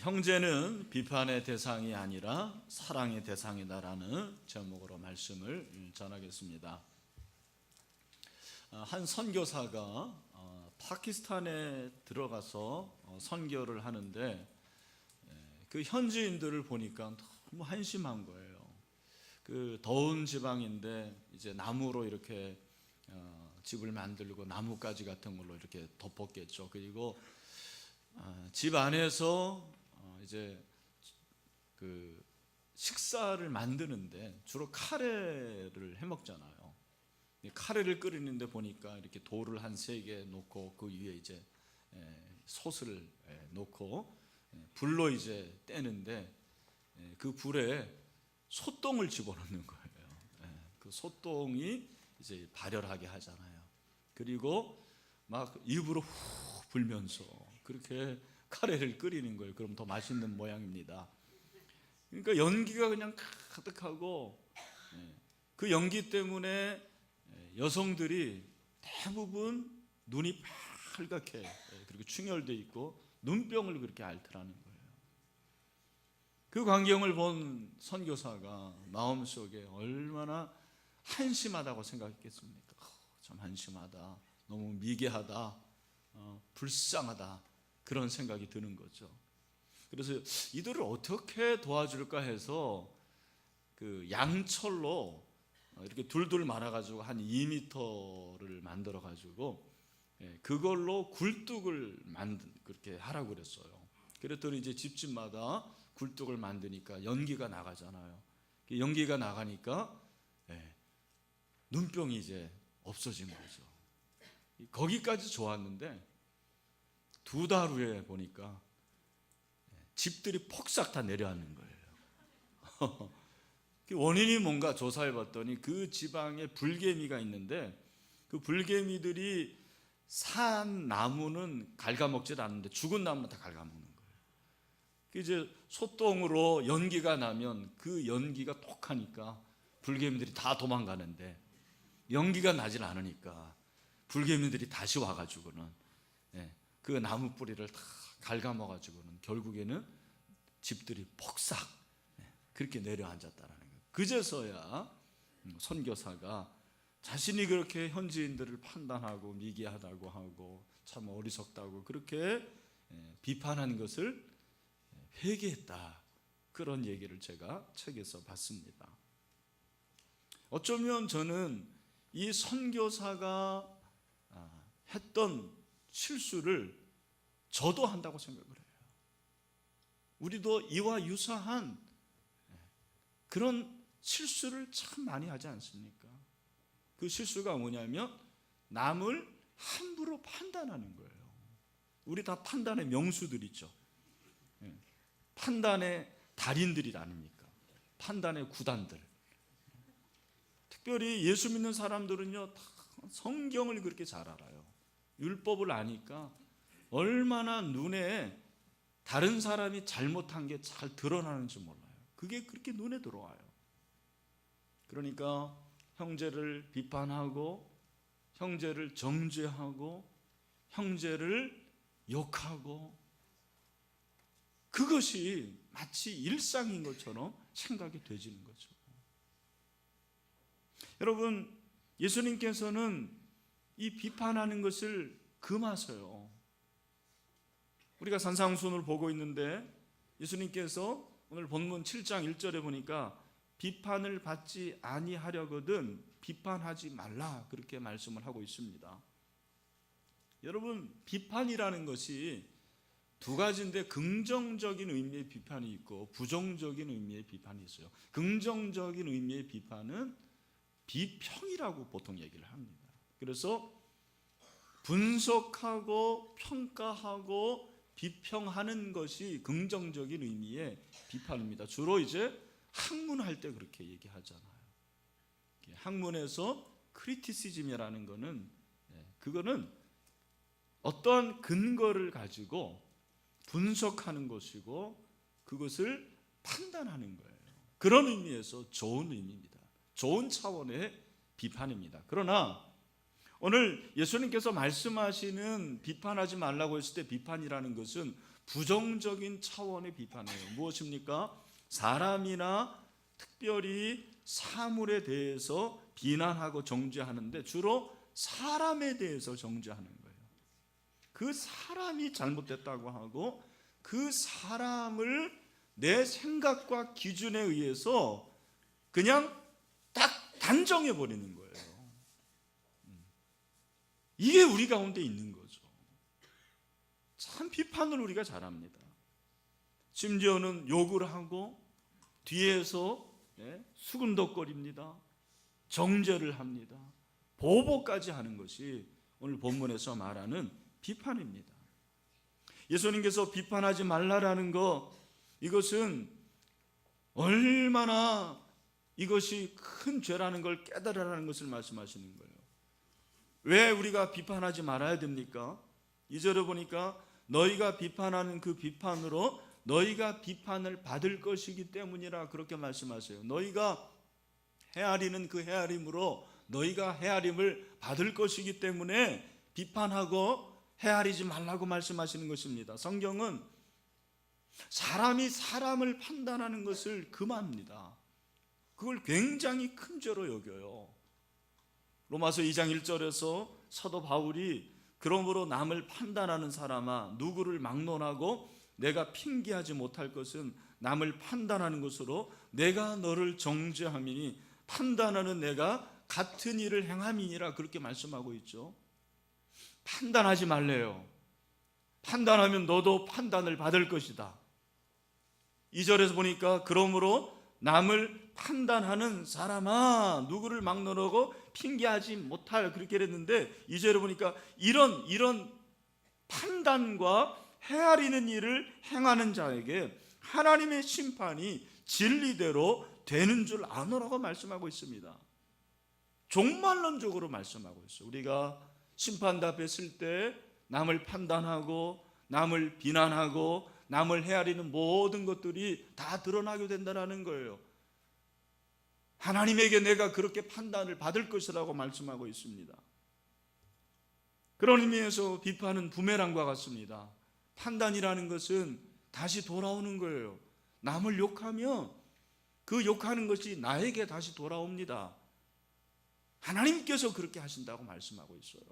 형제는 비판의 대상이 아니라 사랑의 대상이다라는 제목으로 말씀을 전하겠습니다. 한 선교사가 파키스탄에 들어가서 선교를 하는데 그 현지인들을 보니까 너무 한심한 거예요. 그 더운 지방인데 이제 나무로 이렇게 집을 만들고 나뭇가지 같은 걸로 이렇게 덮었겠죠. 그리고 집 안에서 이제 그 식사를 만드는데 주로 카레를 해 먹잖아요. 카레를 끓이는데 보니까 이렇게 돌을 한 3개 놓고 그 위에 이제 솥을 놓고 불로 이제 떼는데 그 불에 솥똥을 집어넣는 거예요. 그 솥똥이 이제 발열하게 하잖아요. 그리고 막 입으로 후 불면서 그렇게 카레를 끓이는 거예요. 그럼 더 맛있는 모양입니다. 그러니까 연기가 그냥 가득하고 그 연기 때문에 여성들이 대부분 눈이 빨갛게 그리고 충혈되어 있고 눈병을 그렇게 앓더라는 거예요. 그 광경을 본 선교사가 마음속에 얼마나 한심하다고 생각했겠습니까? 참 한심하다, 너무 미개하다, 불쌍하다, 그런 생각이 드는 거죠. 그래서 이들을 어떻게 도와줄까 해서 그 양철로 이렇게 둘둘 말아가지고 한 2m를 만들어가지고 그걸로 굴뚝을 그렇게 하라고 그랬어요. 그랬더니 이제 집집마다 굴뚝을 만드니까 연기가 나가잖아요. 연기가 나가니까 눈병이 이제 없어진 거죠. 거기까지 좋았는데 2달 후에 보니까 집들이 폭삭 다 내려앉는 거예요. 원인이 뭔가 조사해 봤더니 그 지방에 불개미가 있는데 그 불개미들이 산 나무는 갉아먹질 않는데 죽은 나무는 다 갉아먹는 거예요. 이제 소똥으로 연기가 나면 그 연기가 독하니까 불개미들이 다 도망가는데 연기가 나질 않으니까 불개미들이 다시 와가지고는 그 나무 뿌리를 다 갉아먹어가지고는 결국에는 집들이 폭삭 그렇게 내려앉았다라는 거예요. 그제서야 선교사가 자신이 그렇게 현지인들을 판단하고 미개하다고 하고 참 어리석다고 그렇게 비판한 것을 회개했다, 그런 얘기를 제가 책에서 봤습니다. 어쩌면 저는 이 선교사가 했던 실수를 저도 한다고 생각을 해요. 우리도 이와 유사한 그런 실수를 참 많이 하지 않습니까? 그 실수가 뭐냐면 남을 함부로 판단하는 거예요. 우리 다 판단의 명수들이죠. 판단의 달인들이 아닙니까? 판단의 구단들. 특별히 예수 믿는 사람들은요, 다 성경을 그렇게 잘 알아요. 율법을 아니까 얼마나 눈에 다른 사람이 잘못한 게 잘 드러나는지 몰라요. 그게 그렇게 눈에 들어와요. 그러니까 형제를 비판하고 형제를 정죄하고 형제를 욕하고 그것이 마치 일상인 것처럼 생각이 되지는 거죠. 여러분, 예수님께서는 이 비판하는 것을 금하세요. 우리가 산상수훈을 보고 있는데 예수님께서 오늘 본문 7장 1절에 보니까 비판을 받지 아니하려거든 비판하지 말라, 그렇게 말씀을 하고 있습니다. 여러분, 비판이라는 것이 2가지인데 긍정적인 의미의 비판이 있고 부정적인 의미의 비판이 있어요. 긍정적인 의미의 비판은 비평이라고 보통 얘기를 합니다. 그래서 분석하고 평가하고 비평하는 것이 긍정적인 의미의 비판입니다. 주로 이제 학문할 때 그렇게 얘기하잖아요. 학문에서 크리티시즘이라는 거는 그거는 어떠한 근거를 가지고 분석하는 것이고 그것을 판단하는 거예요. 그런 의미에서 좋은 의미입니다. 좋은 차원의 비판입니다. 그러나 오늘 예수님께서 말씀하시는 비판하지 말라고 했을 때 비판이라는 것은 부정적인 차원의 비판이에요. 무엇입니까? 사람이나 특별히 사물에 대해서 비난하고 정죄하는데 주로 사람에 대해서 정죄하는 거예요. 그 사람이 잘못됐다고 하고 그 사람을 내 생각과 기준에 의해서 그냥 딱 단정해 버리는 거예요. 이게 우리 가운데 있는 거죠. 참 비판을 우리가 잘합니다. 심지어는 욕을 하고 뒤에서 수근덕거립니다. 정죄를 합니다. 보복까지 하는 것이 오늘 본문에서 말하는 비판입니다. 예수님께서 비판하지 말라라는 것, 이것은 얼마나 이것이 큰 죄라는 걸 깨달으라는 것을 말씀하시는 거예요. 왜 우리가 비판하지 말아야 됩니까? 2절에 보니까 너희가 비판하는 그 비판으로 너희가 비판을 받을 것이기 때문이라 그렇게 말씀하세요. 너희가 헤아리는 그 헤아림으로 너희가 헤아림을 받을 것이기 때문에 비판하고 헤아리지 말라고 말씀하시는 것입니다. 성경은 사람이 사람을 판단하는 것을 금합니다. 그걸 굉장히 큰 죄로 여겨요. 로마서 2장 1절에서 사도 바울이 그러므로 남을 판단하는 사람아 누구를 막론하고 내가 핑계하지 못할 것은 남을 판단하는 것으로 내가 너를 정죄함이니 판단하는 내가 같은 일을 행함이니라 그렇게 말씀하고 있죠. 판단하지 말래요. 판단하면 너도 판단을 받을 것이다. 2절에서 보니까 그러므로 남을 판단하는 사람아 누구를 막론하고 핑계하지 못할 그렇게 했는데 2절에 보니까 이런 판단과 헤아리는 일을 행하는 자에게 하나님의 심판이 진리대로 되는 줄 아노라고 말씀하고 있습니다. 종말론적으로 말씀하고 있어요. 우리가 심판대 앞에 설 때 남을 판단하고 남을 비난하고 남을 헤아리는 모든 것들이 다 드러나게 된다는 거예요. 하나님에게 내가 그렇게 판단을 받을 것이라고 말씀하고 있습니다. 그런 의미에서 비판은 부메랑과 같습니다. 판단이라는 것은 다시 돌아오는 거예요. 남을 욕하면 그 욕하는 것이 나에게 다시 돌아옵니다. 하나님께서 그렇게 하신다고 말씀하고 있어요.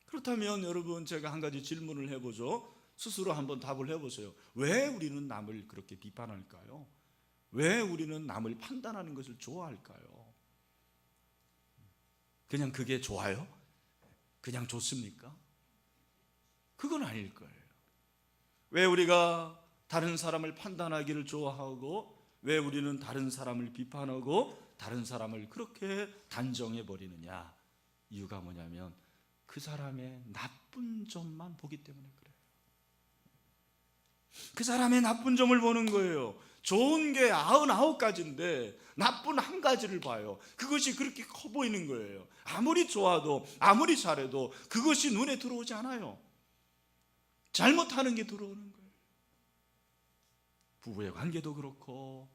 그렇다면 여러분 제가 한 가지 질문을 해보죠. 스스로 한번 답을 해보세요. 왜 우리는 남을 그렇게 비판할까요? 왜 우리는 남을 판단하는 것을 좋아할까요? 그냥 그게 좋아요? 그냥 좋습니까? 그건 아닐 거예요. 왜 우리가 다른 사람을 판단하기를 좋아하고 왜 우리는 다른 사람을 비판하고 다른 사람을 그렇게 단정해 버리느냐? 이유가 뭐냐면 그 사람의 나쁜 점만 보기 때문에 그래요. 그 사람의 나쁜 점을 보는 거예요. 좋은 게 99가지인데 나쁜 한 가지를 봐요. 그것이 그렇게 커 보이는 거예요. 아무리 좋아도 아무리 잘해도 그것이 눈에 들어오지 않아요. 잘못하는 게 들어오는 거예요. 부부의 관계도 그렇고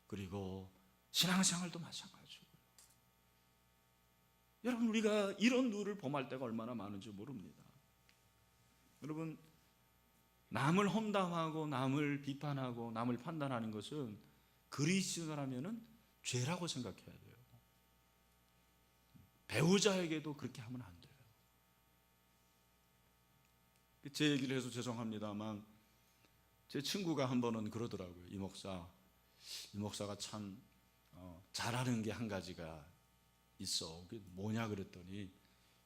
그리고 신앙생활도 마찬가지고. 여러분 우리가 이런 눈을 범할 때가 얼마나 많은지 모릅니다. 여러분 남을 험담하고 남을 비판하고 남을 판단하는 것은 그리스도라면은 죄라고 생각해야 돼요. 배우자에게도 그렇게 하면 안 돼요. 제 얘기를 해서 죄송합니다만 제 친구가 한 번은 그러더라고요. 이 목사가 참 잘하는 게 한 가지가 있어. 그게 뭐냐 그랬더니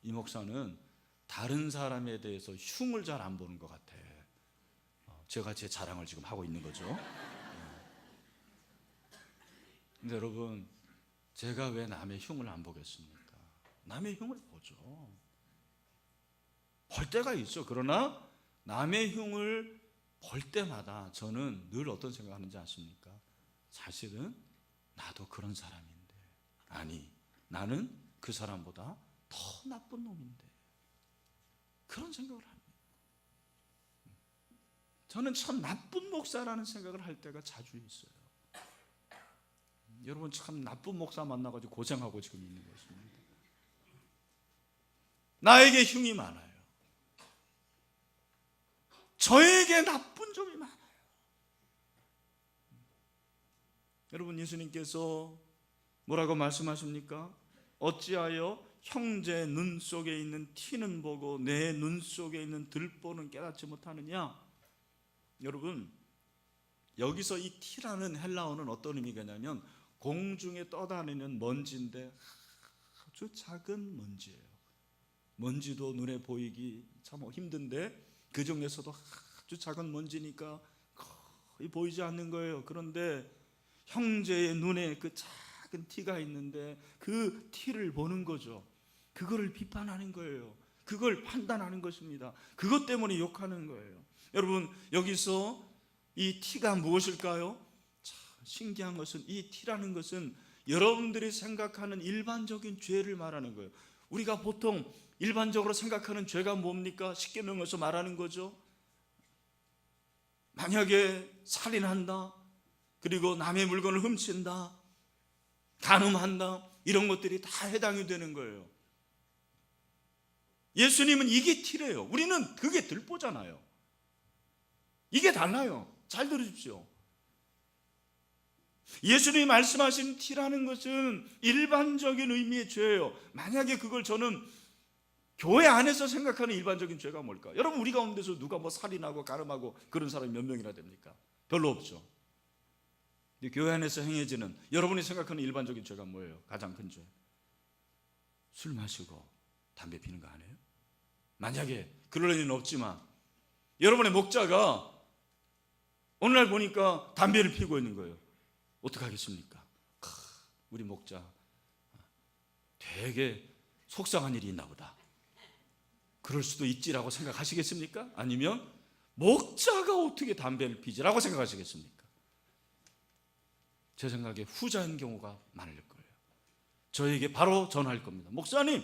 이 목사는 다른 사람에 대해서 흉을 잘 안 보는 것 같아. 제가 제 자랑을 지금 하고 있는 거죠. 근데 여러분 제가 왜 남의 흉을 안 보겠습니까? 남의 흉을 보죠. 볼 때가 있죠. 그러나 남의 흉을 볼 때마다 저는 늘 어떤 생각을 하는지 아십니까? 사실은 나도 그런 사람인데 아니 나는 그 사람보다 더 나쁜 놈인데 그런 생각을 합니다. 저는 참 나쁜 목사라는 생각을 할 때가 자주 있어요. 여러분 참 나쁜 목사 만나가지고 고생하고 지금 있는 것입니다. 나에게 흉이 많아요. 저에게 나쁜 점이 많아요. 여러분, 예수님께서 뭐라고 말씀하십니까? 어찌하여 형제 눈 속에 있는 티는 보고 내 눈 속에 있는 들보는 깨닫지 못하느냐? 여러분, 여기서 이 티라는 헬라어는 어떤 의미냐면 공중에 떠다니는 먼지인데 아주 작은 먼지예요. 먼지도 눈에 보이기 참 힘든데 그 중에서도 아주 작은 먼지니까 거의 보이지 않는 거예요. 그런데 형제의 눈에 그 작은 티가 있는데 그 티를 보는 거죠. 그거를 비판하는 거예요. 그걸 판단하는 것입니다. 그것 때문에 욕하는 거예요. 여러분, 여기서 이 티가 무엇일까요? 참 신기한 것은 이 티라는 것은 여러분들이 생각하는 일반적인 죄를 말하는 거예요. 우리가 보통 일반적으로 생각하는 죄가 뭡니까? 십계명에서 말하는 거죠. 만약에 살인한다, 그리고 남의 물건을 훔친다, 간음한다, 이런 것들이 다 해당이 되는 거예요. 예수님은 이게 티래요. 우리는 그게 들보잖아요. 이게 달라요. 잘 들으십시오. 예수님이 말씀하신 티라는 것은 일반적인 의미의 죄예요. 만약에 그걸 저는 교회 안에서 생각하는 일반적인 죄가 뭘까? 여러분, 우리 가운데서 누가 뭐 살인하고 간음하고 그런 사람이 몇 명이나 됩니까? 별로 없죠. 근데 교회 안에서 행해지는 여러분이 생각하는 일반적인 죄가 뭐예요? 가장 큰 죄. 술 마시고 담배 피는 거 아니에요? 만약에 그럴 일은 없지만 여러분의 목자가 어느 날 보니까 담배를 피우고 있는 거예요. 어떡하겠습니까? 우리 목자 되게 속상한 일이 있나 보다. 그럴 수도 있지라고 생각하시겠습니까? 아니면 목자가 어떻게 담배를 피지라고 생각하시겠습니까? 제 생각에 후자인 경우가 많을 거예요. 저에게 바로 전화할 겁니다. 목사님,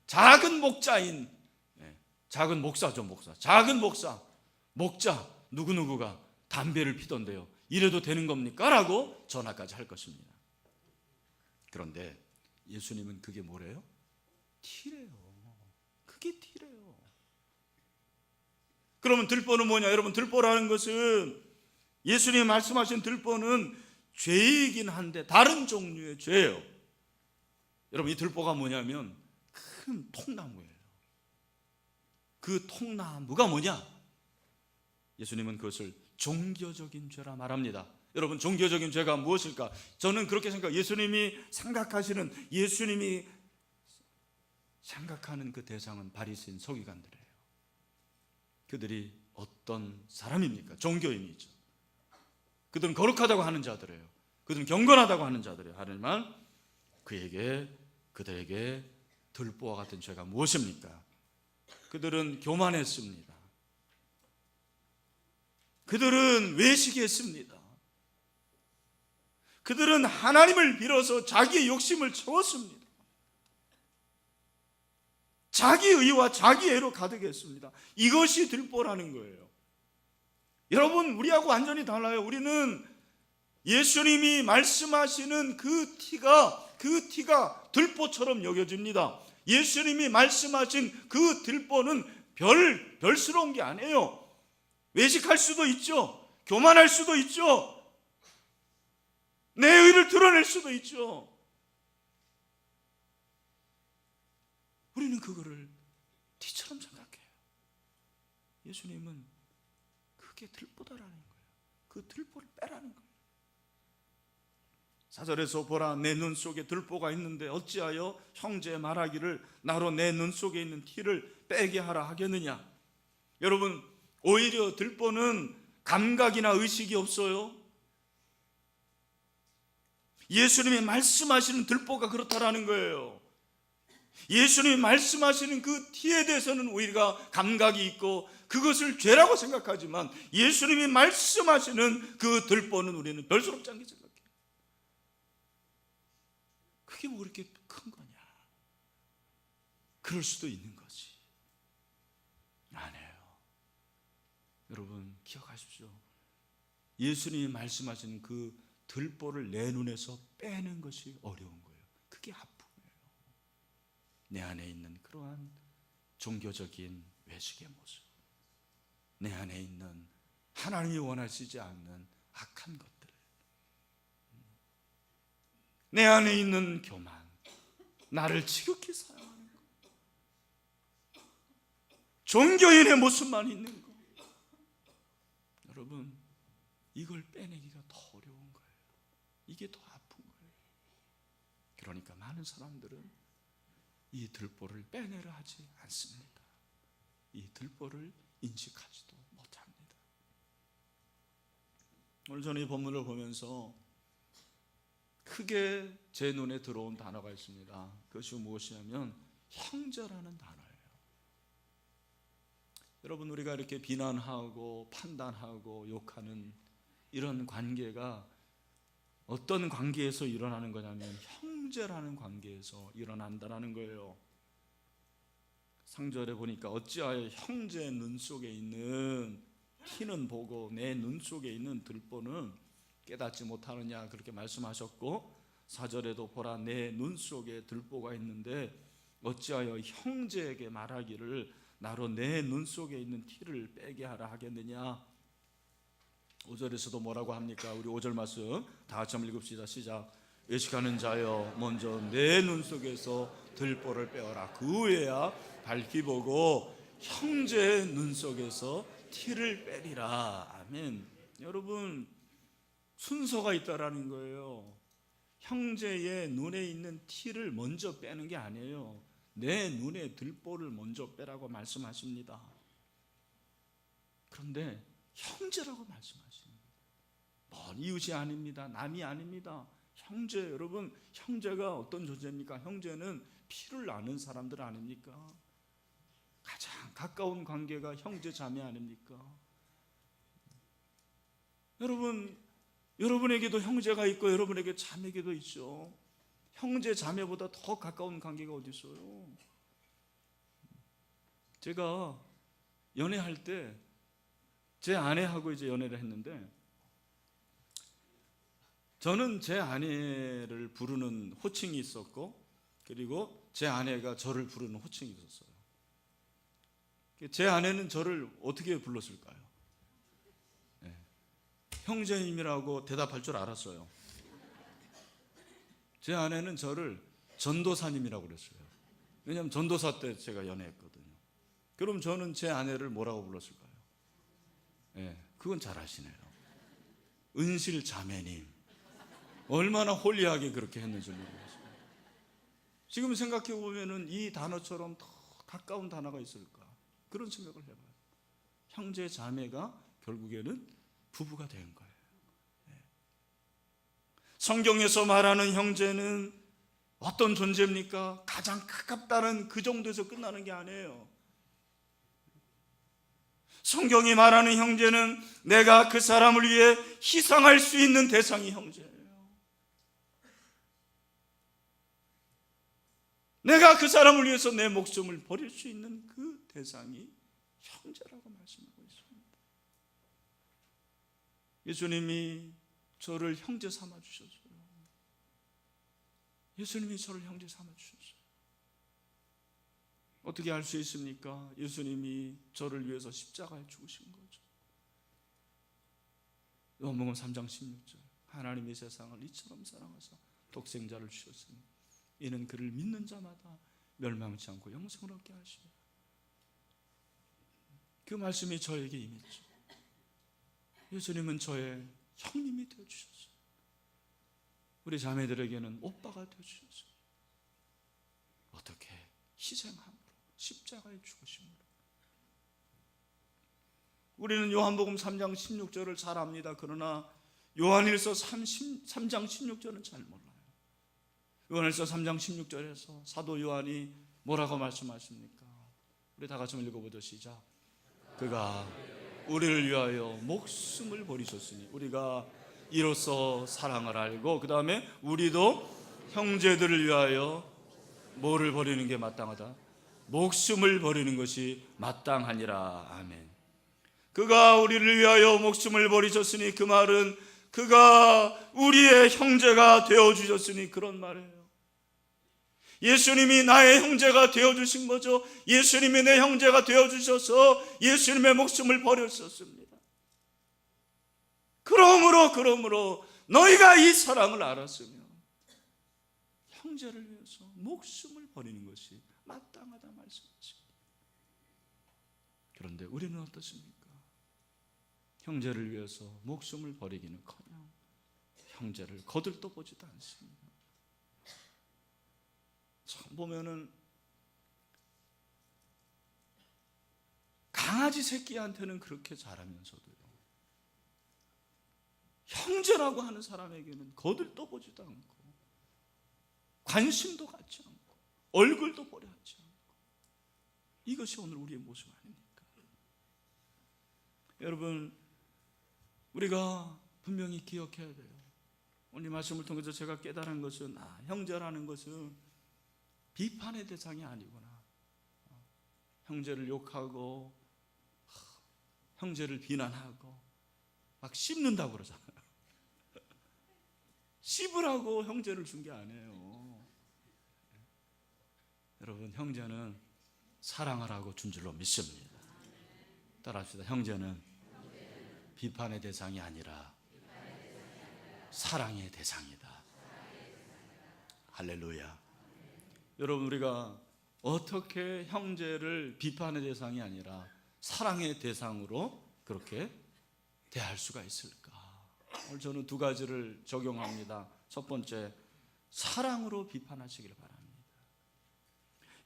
작은 목자인, 작은 목사죠, 목사. 작은 목자 누구누구가 담배를 피던데요. 이래도 되는 겁니까? 라고 전화까지 할 것입니다. 그런데 예수님은 그게 뭐래요? 티래요. 그게 티래요. 그러면 들보는 뭐냐? 여러분, 들보라는 것은 예수님이 말씀하신 들보는 죄이긴 한데 다른 종류의 죄예요. 여러분, 이 들보가 뭐냐면 큰 통나무예요. 그 통나무가 뭐냐? 예수님은 그것을 종교적인 죄라 말합니다. 여러분, 종교적인 죄가 무엇일까? 저는 그렇게 생각해요. 예수님이 생각하는 그 대상은 바리새인 서기관들이에요. 그들이 어떤 사람입니까? 종교인이죠. 그들은 거룩하다고 하는 자들이에요. 그들은 경건하다고 하는 자들이에요. 하지만 그들에게 들보와 같은 죄가 무엇입니까? 그들은 교만했습니다. 그들은 외식했습니다. 그들은 하나님을 빌어서 자기의 욕심을 채웠습니다. 자기 의와 자기 애로 가득했습니다. 이것이 들보라는 거예요. 여러분, 우리하고 완전히 달라요. 우리는 예수님이 말씀하시는 그 티가 들보처럼 여겨집니다. 예수님이 말씀하신 그 들보는 별스러운 게 아니에요. 외식할 수도 있죠. 교만할 수도 있죠. 내 의를 드러낼 수도 있죠. 우리는 그거를 티처럼 생각해요. 예수님은 그게 들보다라는 거예요. 그 들보를 빼라는 거예요. 4절에서 보라, 내 눈 속에 들보가 있는데 어찌하여 형제 말하기를 나로 내 눈 속에 있는 티를 빼게 하라 하겠느냐. 여러분, 오히려 들보는 감각이나 의식이 없어요. 예수님이 말씀하시는 들보가 그렇다라는 거예요. 예수님이 말씀하시는 그 티에 대해서는 우리가 감각이 있고 그것을 죄라고 생각하지만 예수님이 말씀하시는 그 들보는 우리는 별스럽지 않게 생각해요. 그게 뭐 그렇게 큰 거냐? 그럴 수도 있는 거지. 아니에요. 여러분, 기억하십시오. 예수님이 말씀하시는 그 들보를 내 눈에서 빼는 것이 어려운 거예요. 그게 아픔이에요. 내 안에 있는 그러한 종교적인 외식의 모습. 내 안에 있는 하나님이 원하시지 않는 악한 것들, 내 안에 있는 교만, 나를 지극히 사랑하는 것, 종교인의 모습만 있는 것, 여러분 이걸 빼내기가 더 어려운 거예요. 이게 더 아픈 거예요. 그러니까 많은 사람들은 이 들보를 빼내려 하지 않습니다. 이 들보를 인식하지도 못합니다. 오늘 저는 이 본문을 보면서 크게 제 눈에 들어온 단어가 있습니다. 그것이 무엇이냐면 형제라는 단어예요. 여러분, 우리가 이렇게 비난하고 판단하고 욕하는 이런 관계가 어떤 관계에서 일어나는 거냐면 형제라는 관계에서 일어난다는 거예요. 상절에 보니까 어찌하여 형제 눈 속에 있는 티는 보고 내 눈 속에 있는 들보는 깨닫지 못하느냐, 그렇게 말씀하셨고, 4절에도 보라 내 눈 속에 들보가 있는데 어찌하여 형제에게 말하기를 나로 내 눈 속에 있는 티를 빼게 하라 하겠느냐. 5절에서도 뭐라고 합니까? 우리 5절 말씀 다 같이 한번 읽읍시다. 시작. 외식하는 자여 먼저 내 눈 속에서 들보를 빼어라. 그 후에야 밝히 보고 형제의 눈 속에서 티를 빼리라. 아멘. 여러분, 순서가 있다라는 거예요. 형제의 눈에 있는 티를 먼저 빼는 게 아니에요. 내 눈에 들보를 먼저 빼라고 말씀하십니다. 그런데 형제라고 말씀하십니다. 먼 이웃이 아닙니다. 남이 아닙니다. 형제, 여러분, 형제가 어떤 존재입니까? 형제는 피를 나눈 사람들 아닙니까? 가장 가까운 관계가 형제 자매 아닙니까? 여러분, 여러분에게도 형제가 있고 여러분에게 자매에게도 있죠. 형제 자매보다 더 가까운 관계가 어디 있어요? 제가 연애할 때 제 아내하고 이제 연애를 했는데, 저는 제 아내를 부르는 호칭이 있었고, 그리고 제 아내가 저를 부르는 호칭이 있었어요. 제 아내는 저를 어떻게 불렀을까요? 네. 형제님이라고 대답할 줄 알았어요. 제 아내는 저를 전도사님이라고 그랬어요. 왜냐하면 전도사 때 제가 연애했거든요. 그럼 저는 제 아내를 뭐라고 불렀을까요? 네, 그건 잘 아시네요. 은실 자매님. 얼마나 홀리하게 그렇게 했는지 모르겠어요. 지금 생각해 보면은 이 단어처럼 더 가까운 단어가 있을까? 그런 생각을 해봐요. 형제 자매가 결국에는 부부가 된 거예요. 네. 성경에서 말하는 형제는 어떤 존재입니까? 가장 가깝다는 그 정도에서 끝나는 게 아니에요. 성경이 말하는 형제는 내가 그 사람을 위해 희생할 수 있는 대상이 형제예요. 내가 그 사람을 위해서 내 목숨을 버릴 수 있는 그 대상이 형제라고 말씀하고 있습니다. 예수님이 저를 형제 삼아 주셨어요. 예수님이 저를 형제 삼아 주셨어요. 어떻게 알 수 있습니까? 예수님이 저를 위해서 십자가에 죽으신 거죠. 요한복음 3장 16절. 하나님이 세상을 이처럼 사랑하사 독생자를 주셨으니 이는 그를 믿는 자마다 멸망치 않고 영생을 얻게 하시며. 그 말씀이 저에게 임했죠. 예수님은 저의 형님이 되어주셨어요. 우리 자매들에게는 오빠가 되어주셨어요. 어떻게? 희생함으로, 십자가에 죽으심으로. 우리는 요한복음 3장 16절을 잘 압니다. 그러나 요한일서 3장 16절은 잘 몰라요. 요한일서 3장 16절에서 사도 요한이 뭐라고 말씀하십니까? 우리 다 같이 읽어보죠. 시작. 그가 우리를 위하여 목숨을 버리셨으니 우리가 이로써 사랑을 알고, 그 다음에 우리도 형제들을 위하여 뭐를 버리는 게 마땅하다? 목숨을 버리는 것이 마땅하니라. 아멘. 그가 우리를 위하여 목숨을 버리셨으니, 그 말은 그가 우리의 형제가 되어주셨으니 그런 말이에요. 예수님이 나의 형제가 되어주신 거죠. 예수님이 내 형제가 되어주셔서 예수님의 목숨을 버렸었습니다. 그러므로 너희가 이 사랑을 알았으면 형제를 위해서 목숨을 버리는 것이 마땅하다 말씀하십니다. 그런데 우리는 어떻습니까? 형제를 위해서 목숨을 버리기는커녕 형제를 거들떠 보지도 않습니다. 참 보면은 강아지 새끼한테는 그렇게 잘하면서도요, 형제라고 하는 사람에게는 거들떠 보지도 않고 관심도 갖지 않고 얼굴도 보려 하지 않고, 이것이 오늘 우리의 모습 아닙니까? 여러분, 우리가 분명히 기억해야 돼요. 오늘 말씀을 통해서 제가 깨달은 것은 형제라는 것은 비판의 대상이 아니구나. 형제를 욕하고 형제를 비난하고 막 씹는다고 그러잖아요. 씹으라고 형제를 준 게 아니에요. 여러분, 형제는 사랑하라고 준 줄로 믿습니다. 따라합시다. 형제는 비판의 대상이 아니라 사랑의 대상이다. 할렐루야. 여러분, 우리가 어떻게 형제를 비판의 대상이 아니라 사랑의 대상으로 그렇게 대할 수가 있을까? 오늘 저는 두 가지를 적용합니다. 첫 번째, 사랑으로 비판하시길 바랍니다.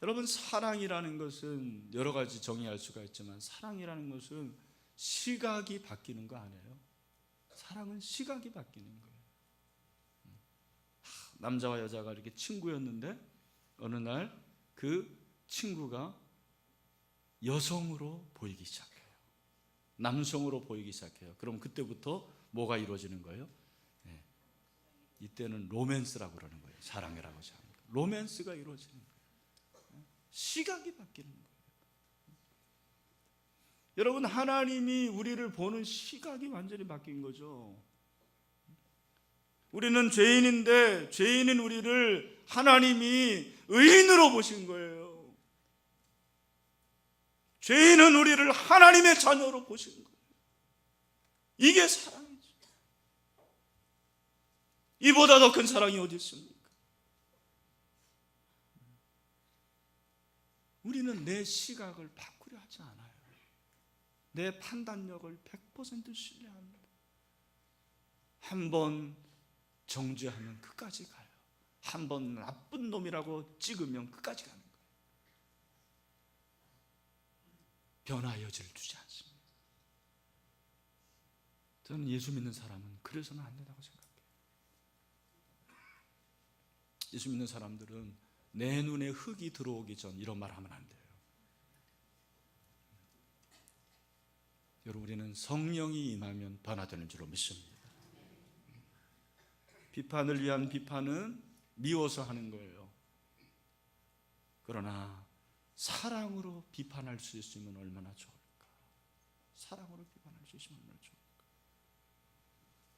여러분, 사랑이라는 것은 여러 가지 정의할 수가 있지만 사랑이라는 것은 시각이 바뀌는 거 아니에요? 사랑은 시각이 바뀌는 거예요. 남자와 여자가 이렇게 친구였는데 어느 날 그 친구가 여성으로 보이기 시작해요. 남성으로 보이기 시작해요. 그럼 그때부터 뭐가 이루어지는 거예요? 네. 이때는 로맨스라고 그러는 거예요. 사랑이라고 하지 않고 로맨스가 이루어지는 거예요. 시각이 바뀌는 거예요. 여러분, 하나님이 우리를 보는 시각이 완전히 바뀐 거죠. 우리는 죄인인데 죄인인 우리를 하나님이 의인으로 보신 거예요. 죄인은 우리를 하나님의 자녀로 보신 거예요. 이게 사랑이죠. 이보다 더 큰 사랑이 어디 있습니까? 우리는 내 시각을 바꾸려 하지 않아요. 내 판단력을 100% 신뢰합니다. 한번 정죄하면 끝까지 가요. 한번 나쁜 놈이라고 찍으면 끝까지 가는 거예요. 변화 여지를 두지 않습니다. 저는 예수 믿는 사람은 그래서는 안 된다고 생각해요. 예수 믿는 사람들은 내 눈에 흙이 들어오기 전 이런 말 하면 안 돼요. 여러분, 우리는 성령이 임하면 변화되는 줄로 믿습니다. 비판을 위한 비판은 미워서 하는 거예요. 그러나 사랑으로 비판할 수 있으면 얼마나 좋을까? 사랑으로 비판할 수 있으면 얼마나 좋을까?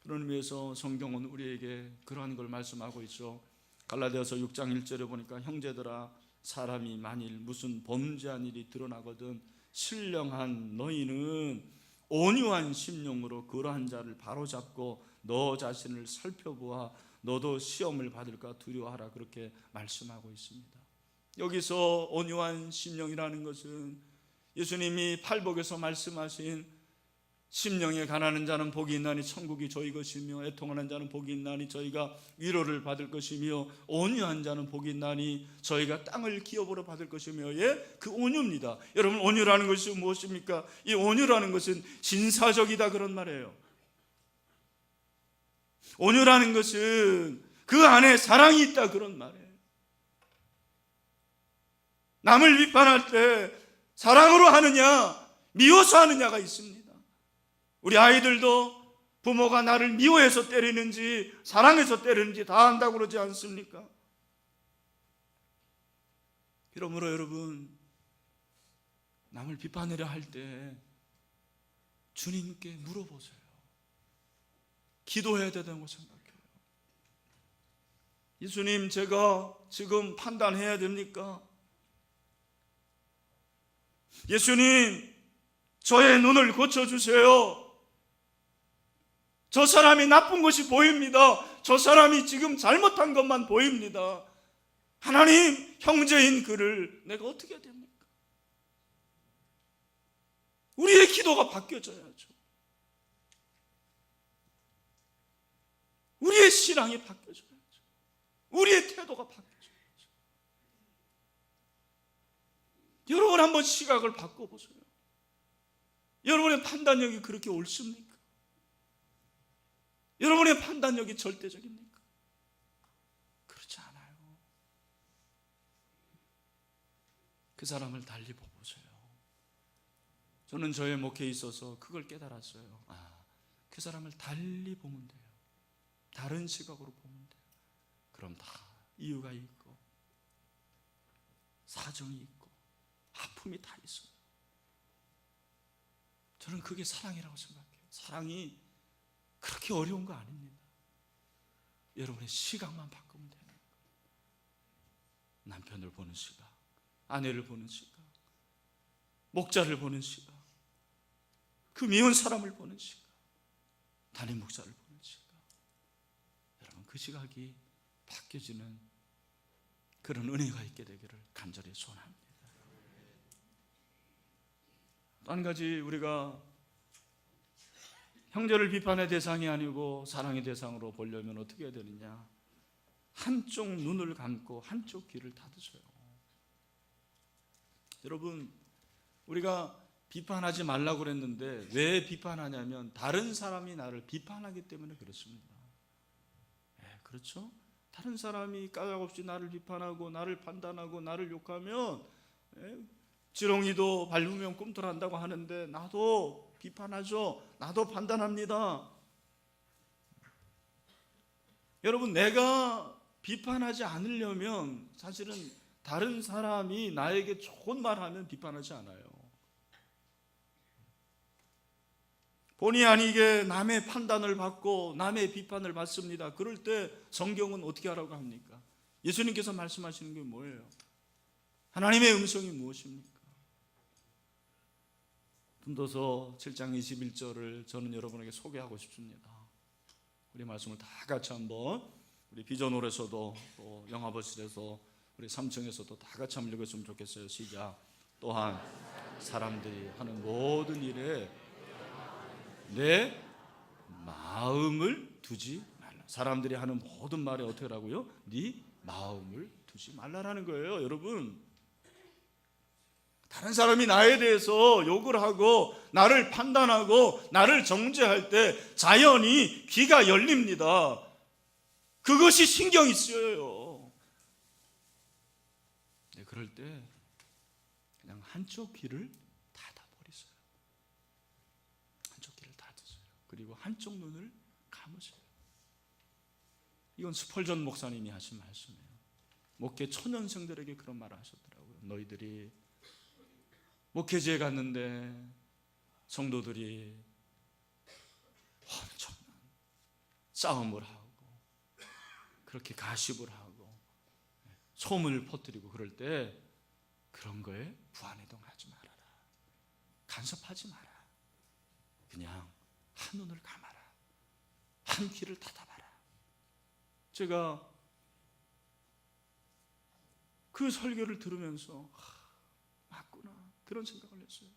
그런 의미에서 성경은 우리에게 그러한 걸 말씀하고 있죠. 갈라디아서 6장 1절에 보니까 형제들아, 사람이 만일 무슨 범죄한 일이 드러나거든 신령한 너희는 온유한 심령으로 그러한 자를 바로잡고 너 자신을 살펴보아 너도 시험을 받을까 두려워하라, 그렇게 말씀하고 있습니다. 여기서 온유한 심령이라는 것은 예수님이 팔복에서 말씀하신 심령에 가난한 자는 복이 있나니 천국이 저희 것이며 애통하는 자는 복이 있나니 저희가 위로를 받을 것이며 온유한 자는 복이 있나니 저희가 땅을 기업으로 받을 것이며, 예? 그 온유입니다. 여러분, 온유라는 것이 무엇입니까? 이 온유라는 것은 신사적이다 그런 말이에요. 온유라는 것은 그 안에 사랑이 있다 그런 말이에요. 남을 비판할 때 사랑으로 하느냐 미워서 하느냐가 있습니다. 우리 아이들도 부모가 나를 미워해서 때리는지 사랑해서 때리는지 다 안다고 그러지 않습니까? 그러므로 여러분, 남을 비판하려 할 때 주님께 물어보세요. 기도해야 된다고 생각해요. 예수님, 제가 지금 판단해야 됩니까? 예수님, 저의 눈을 고쳐주세요. 저 사람이 나쁜 것이 보입니다. 저 사람이 지금 잘못한 것만 보입니다. 하나님, 형제인 그를 내가 어떻게 해야 됩니까? 우리의 기도가 바뀌어져야죠. 우리의 신앙이 바뀌어져야죠. 우리의 태도가 바뀌어져야죠. 여러분, 한번 시각을 바꿔보세요. 여러분의 판단력이 그렇게 옳습니까? 여러분의 판단력이 절대적입니까? 그렇지 않아요. 그 사람을 달리 보세요. 저는 저의 목회에 있어서 그걸 깨달았어요. 그 사람을 달리 보면 돼요. 다른 시각으로 보면 돼요. 그럼 다 이유가 있고 사정이 있고 아픔이 다 있어요. 저는 그게 사랑이라고 생각해요. 사랑이 그렇게 어려운 거 아닙니다. 여러분의 시각만 바꾸면 되는 거예요. 남편을 보는 시각, 아내를 보는 시각, 목자를 보는 시각, 그 미운 사람을 보는 시각, 담임 목사를 보는 시각. 여러분, 그 시각이 바뀌어지는 그런 은혜가 있게 되기를 간절히 소원합니다. 또 한 가지, 우리가 형제를 비판의 대상이 아니고 사랑의 대상으로 보려면 어떻게 해야 되느냐? 한쪽 눈을 감고 한쪽 귀를 닫으세요. 여러분, 우리가 비판하지 말라고 그랬는데 왜 비판하냐면 다른 사람이 나를 비판하기 때문에 그렇습니다. 그렇죠? 다른 사람이 까닭없이 나를 비판하고 나를 판단하고 나를 욕하면 지렁이도 밟으면 꿈틀한다고 하는데 나도 비판하죠. 나도 판단합니다. 여러분, 내가 비판하지 않으려면 사실은 다른 사람이 나에게 좋은 말 하면 비판하지 않아요. 본의 아니게 남의 판단을 받고 남의 비판을 받습니다. 그럴 때 성경은 어떻게 하라고 합니까? 예수님께서 말씀하시는 게 뭐예요? 하나님의 음성이 무엇입니까? 분도서 7장 21절을 저는 여러분에게 소개하고 싶습니다. 우리 말씀을 다 같이 한번, 우리 비전홀에서도 또 영화버실에서 우리 3층에서도 다 같이 한번 읽었으면 좋겠어요. 시작. 또한 사람들이 하는 모든 일에 내 마음을 두지 말라. 사람들이 하는 모든 말에 어떻게 하라고요? 네 마음을 두지 말라라는 거예요. 여러분, 다른 사람이 나에 대해서 욕을 하고 나를 판단하고 나를 정죄할 때 자연히 귀가 열립니다. 그것이 신경이 쓰여요. 네, 그럴 때 그냥 한쪽 귀를 닫아버리세요. 한쪽 귀를 닫으세요. 그리고 한쪽 눈을 감으세요. 이건 스펄전 목사님이 하신 말씀이에요. 목회 초년생들에게 그런 말을 하셨더라고요. 너희들이 목회지에 갔는데 성도들이 엄청난 싸움을 하고 그렇게 가십을 하고 소문을 퍼뜨리고 그럴 때 그런 거에 부안해동하지 말아라. 간섭하지 마라. 그냥 한 눈을 감아라. 한 귀를 닫아봐라. 제가 그 설교를 들으면서 맞구나, 그런 생각을 했어요.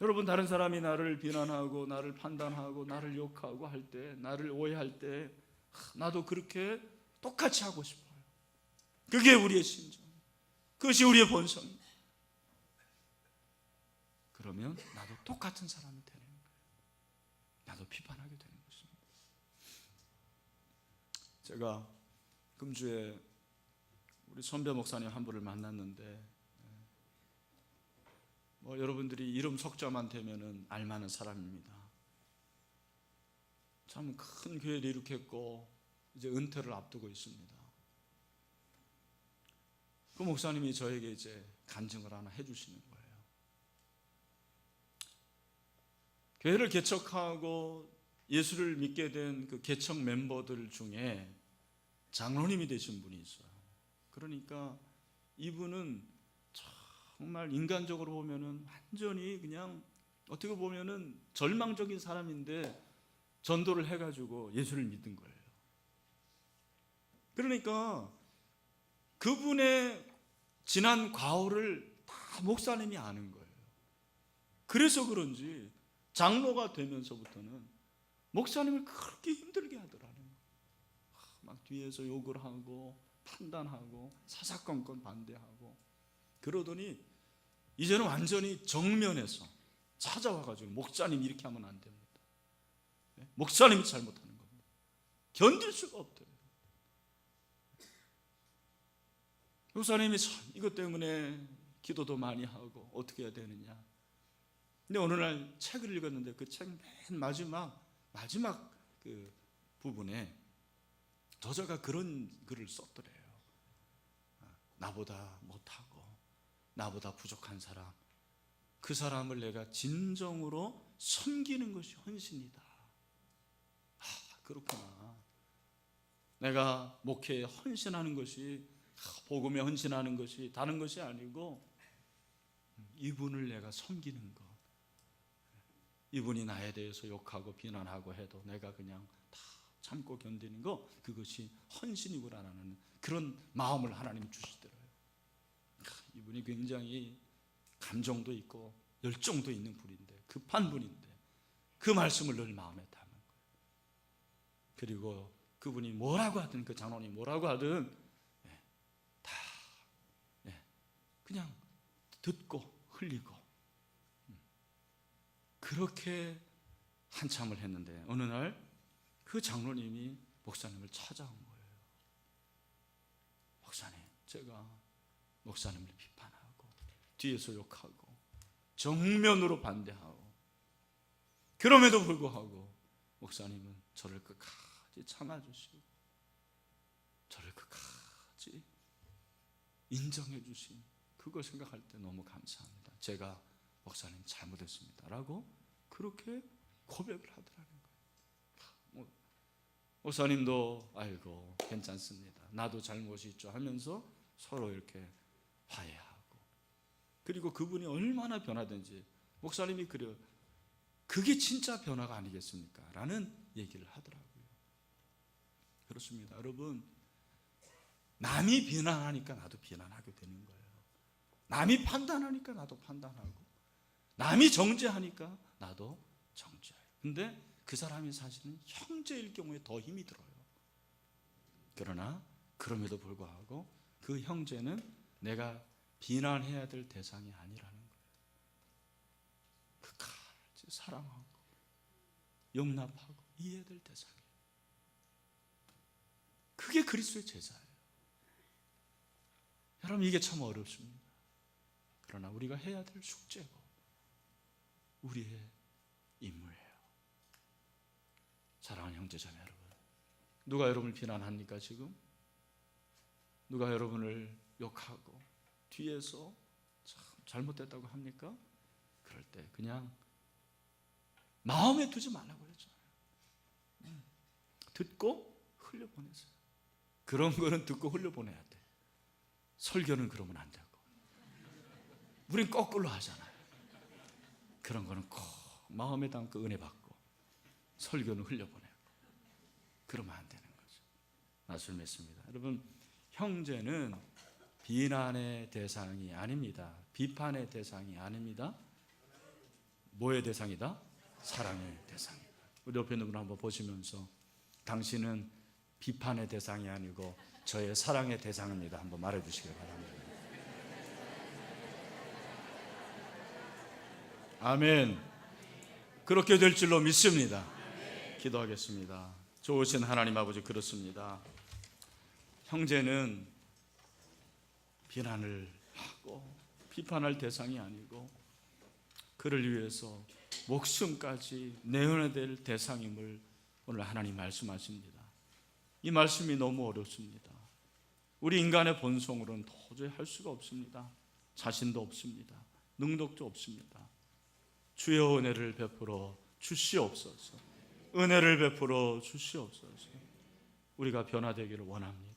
여러분, 다른 사람이 나를 비난하고 나를 판단하고 나를 욕하고 할 때, 나를 오해할 때 나도 그렇게 똑같이 하고 싶어요. 그게 우리의 심정, 그것이 우리의 본성입니다. 그러면 나도 똑같은 사람이 되는 거예요. 나도 비판하게 되는 것입니다. 제가 금주에 우리 선배 목사님 한 분을 만났는데 여러분들이 이름 석자만 되면은 알만한 사람입니다. 참 큰 교회를 일으켰고 이제 은퇴를 앞두고 있습니다. 그 목사님이 저에게 이제 간증을 하나 해주시는 거예요. 교회를 개척하고 예수를 믿게 된 그 개척 멤버들 중에 장로님이 되신 분이 있어요. 그러니까 이분은 정말 인간적으로 보면은 완전히 그냥 어떻게 보면은 절망적인 사람인데 전도를 해가지고 예수를 믿은 거예요. 그러니까 그분의 지난 과오를 다 목사님이 아는 거예요. 그래서 그런지 장로가 되면서부터는 목사님을 그렇게 힘들게 하더라는 거예요. 막 뒤에서 욕을 하고 판단하고 사사건건 반대하고 그러더니 이제는 완전히 정면에서 찾아와가지고 목사님 이렇게 하면 안 됩니다. 목사님이 잘못하는 겁니다. 견딜 수가 없더래요. 목사님이 참 이것 때문에 기도도 많이 하고 어떻게 해야 되느냐. 근데 어느 날 책을 읽었는데 그 책 맨 마지막 그 부분에 저자가 그런 글을 썼더래요. 나보다 못하고 나보다 부족한 사람, 그 사람을 내가 진정으로 섬기는 것이 헌신이다. 그렇구나. 내가 목회에 헌신하는 것이, 복음에 헌신하는 것이 다른 것이 아니고 이분을 내가 섬기는 것, 이분이 나에 대해서 욕하고 비난하고 해도 내가 그냥 다 참고 견디는 것, 그것이 헌신이구나라는 그런 마음을 하나님 주시더라고요. 이분이 굉장히 감정도 있고 열정도 있는 분인데, 급한 분인데 그 말씀을 늘 마음에 담은 거예요. 그리고 그분이 뭐라고 하든, 그 장로님 뭐라고 하든 다 그냥 듣고 흘리고 그렇게 한참을 했는데 어느 날 그 장로님이 목사님을 찾아온 거예요. 목사님, 제가 목사님을 비판하고 뒤에서 욕하고 정면으로 반대하고 그럼에도 불구하고 목사님은 저를 끝까지 참아주시고 저를 끝까지 인정해 주신 그거 생각할 때 너무 감사합니다. 제가 목사님 잘못했습니다 라고 그렇게 고백을 하더라는 거예요. 목사님도 아이고 괜찮습니다, 나도 잘못이 있죠 하면서 서로 이렇게 화해하고, 그리고 그분이 얼마나 변화된지 목사님이 그래요. 그게 진짜 변화가 아니겠습니까? 라는 얘기를 하더라고요. 그렇습니다. 여러분, 남이 비난하니까 나도 비난하게 되는 거예요. 남이 판단하니까 나도 판단하고, 남이 정죄하니까 나도 정죄해요. 근데 그 사람이 사실은 형제일 경우에 더 힘이 들어요. 그러나 그럼에도 불구하고 그 형제는 내가 비난해야 될 대상이 아니라는 거예요. 끝까지 사랑하고 용납하고 이해될 대상이에요. 그게 그리스도의 제자예요. 여러분, 이게 참 어렵습니다. 그러나 우리가 해야 될 숙제고 우리의 임무예요. 사랑하는 형제자매 여러분, 누가 여러분을 비난합니까? 지금 누가 여러분을 욕하고 뒤에서 참 잘못됐다고 합니까? 그럴 때 그냥 마음에 두지 말라고 그랬잖아요. 듣고 흘려보내세요. 그런 거는 듣고 흘려보내야 돼. 설교는 그러면 안 되고, 우린 거꾸로 하잖아요. 그런 거는 꼭 마음에 담고 은혜 받고 설교는 흘려보내고 그러면 안 되는 거죠. 말씀을 맺습니다. 여러분, 형제는 비난의 대상이 아닙니다. 비판의 대상이 아닙니다. 뭐의 대상이다? 사랑의 대상이다. 우리 옆에 있는 분 한번 보시면서 당신은 비판의 대상이 아니고 저의 사랑의 대상입니다 한번 말해주시기 바랍니다. 아멘. 그렇게 될 줄로 믿습니다. 기도하겠습니다. 좋으신 하나님 아버지, 그렇습니다. 형제는 비난을 하고 비판할 대상이 아니고 그를 위해서 목숨까지 내어야 될 대상임을 오늘 하나님 말씀하십니다. 이 말씀이 너무 어렵습니다. 우리 인간의 본성으로는 도저히 할 수가 없습니다. 자신도 없습니다. 능력도 없습니다. 주의 은혜를 베풀어 주시옵소서. 은혜를 베풀어 주시옵소서. 우리가 변화되기를 원합니다.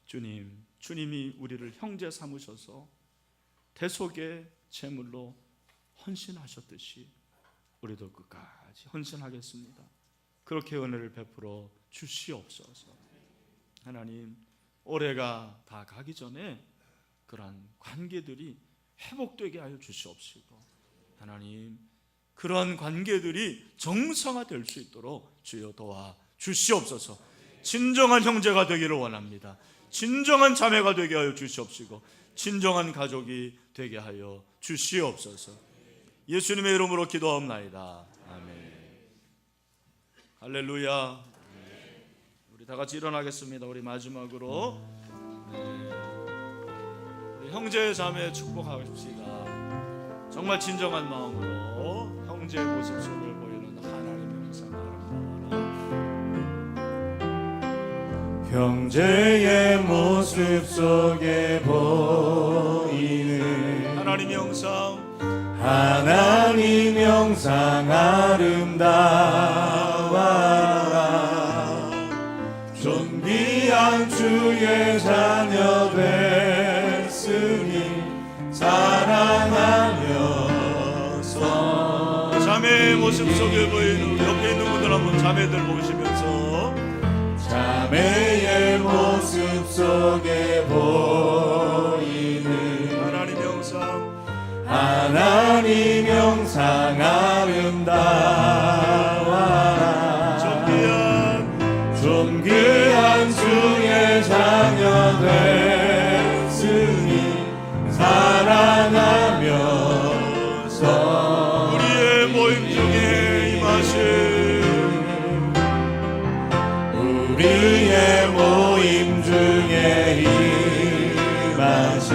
주님, 주님이 우리를 형제 삼으셔서 대속의 제물로 헌신하셨듯이 우리도 끝까지 헌신하겠습니다. 그렇게 은혜를 베풀어 주시옵소서. 하나님, 올해가 다 가기 전에 그러한 관계들이 회복되게 하여 주시옵시고, 하나님, 그러한 관계들이 정상화될 수 있도록 주여 도와 주시옵소서. 진정한 형제가 되기를 원합니다. 진정한 자매가 되게 하여 주시옵시고, 진정한 가족이 되게 하여 주시옵소서. 예수님의 이름으로 기도하옵나이다. 아멘. 할렐루야. 우리 다 같이 일어나겠습니다. 우리 마지막으로 우리 형제 자매 축복하십시다. 정말 진정한 마음으로 형제의 모습 속을 보이는 하나님의 형상 아름다워라. 형제의 모습 속에 보이는 하나님의 형상, 하나님 형상 아름다워라. 존귀한 주의 자녀 됐으니 사랑하면서. 자매의 모습 속에 보이는 옆에 있는 분들 한번 자매들 보시면서 자매의 모습 속에 보이는 하나님의 형상, 하나님 형상 아름다워라. 존귀한 주의 자녀 됐으니 사랑하면서 우리의 모임 중에 임하신, 우리의 모임 중에 임하신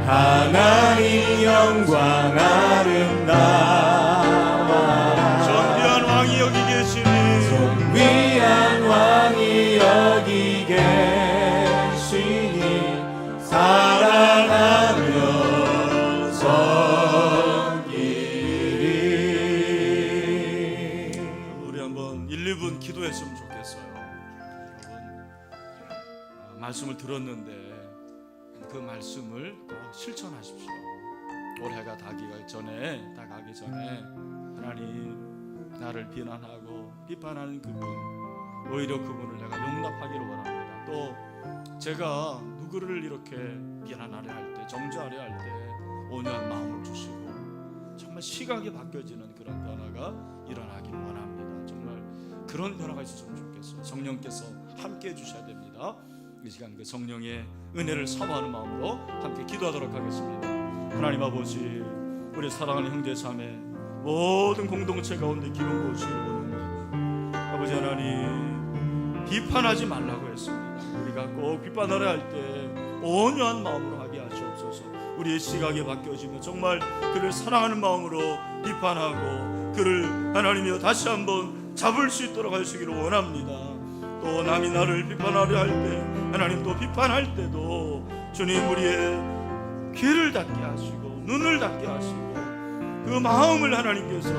하나님 영광 아름다워라. 존귀한 왕이 여기 계시니, 존귀한 왕이 여기 계시니 사랑하며 섬기리. 우리 한번 1, 2분 기도했으면 좋겠어요. 여러분, 말씀을 들었는데 그 말씀을 꼭 실천하십시오. 올해가 다 가기 전에 하나님, 나를 비난하고 비판하는 그분, 오히려 그분을 내가 용납하기를 원합니다. 또 제가 누구를 이렇게 비난하려 할 때, 정죄하려 할 때 온유한 마음을 주시고 정말 시각이 바뀌어지는 그런 변화가 일어나기를 원합니다. 정말 그런 변화가 있었으면 좋겠어요. 성령께서 함께 해주셔야 됩니다. 이 시간 그 성령의 은혜를 사모하는 마음으로 함께 기도하도록 하겠습니다. 하나님 아버지, 우리 사랑하는 형제 자매 모든 공동체 가운데 기름 부으시기 원합니다. 아버지 하나님, 비판하지 말라고 했습니다. 우리가 꼭 비판하려 할 때 온유한 마음으로 하게 하시옵소서. 우리의 시각이 바뀌어지며 정말 그를 사랑하는 마음으로 비판하고 그를 하나님이여 다시 한번 잡을 수 있도록 하시기를 원합니다. 또 남이 나를 비판하려 할 때, 하나님 또 비판할 때도 주님 우리의 귀를 닫게 하시고 눈을 닫게 하시고 그 마음을 하나님께서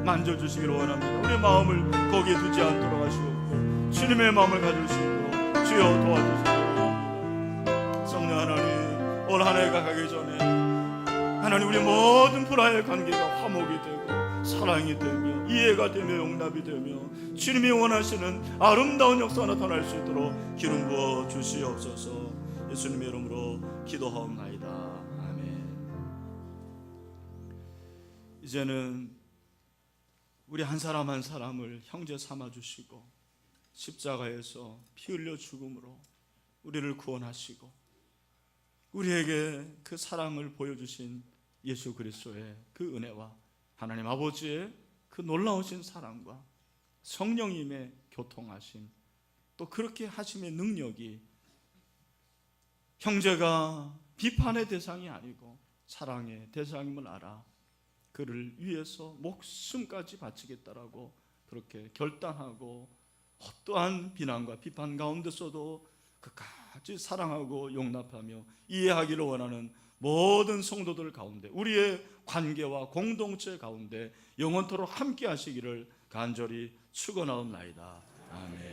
만져주시기를 원합니다. 우리의 마음을 거기에 두지 않도록 하시고 주님의 마음을 가질 수 있도록 주여 도와주시기 원합니다. 성령 하나님, 올 한 해가 가기 전에 하나님, 우리 모든 불화의 관계가 화목이 되고 사랑이 되며 이해가 되며 용납이 되며 주님이 원하시는 아름다운 역사가 나타날 수 있도록 기름 부어 주시옵소서. 예수님의 이름으로 기도하옵나이다. 아멘. 이제는 우리 한 사람 한 사람을 형제 삼아 주시고 십자가에서 피 흘려 죽음으로 우리를 구원하시고 우리에게 그 사랑을 보여주신 예수 그리스도의 그 은혜와 하나님 아버지의 그 놀라우신 사랑과 성령님의 교통하심, 또 그렇게 하심의 능력이 형제가 비판의 대상이 아니고 사랑의 대상임을 알아 그를 위해서 목숨까지 바치겠다라고 그렇게 결단하고 어떠한 비난과 비판 가운데서도 끝까지 사랑하고 용납하며 이해하기를 원하는 모든 성도들 가운데 우리의 관계와 공동체 가운데 영원토록 함께 하시기를 간절히 축원하옵나이다. 아멘.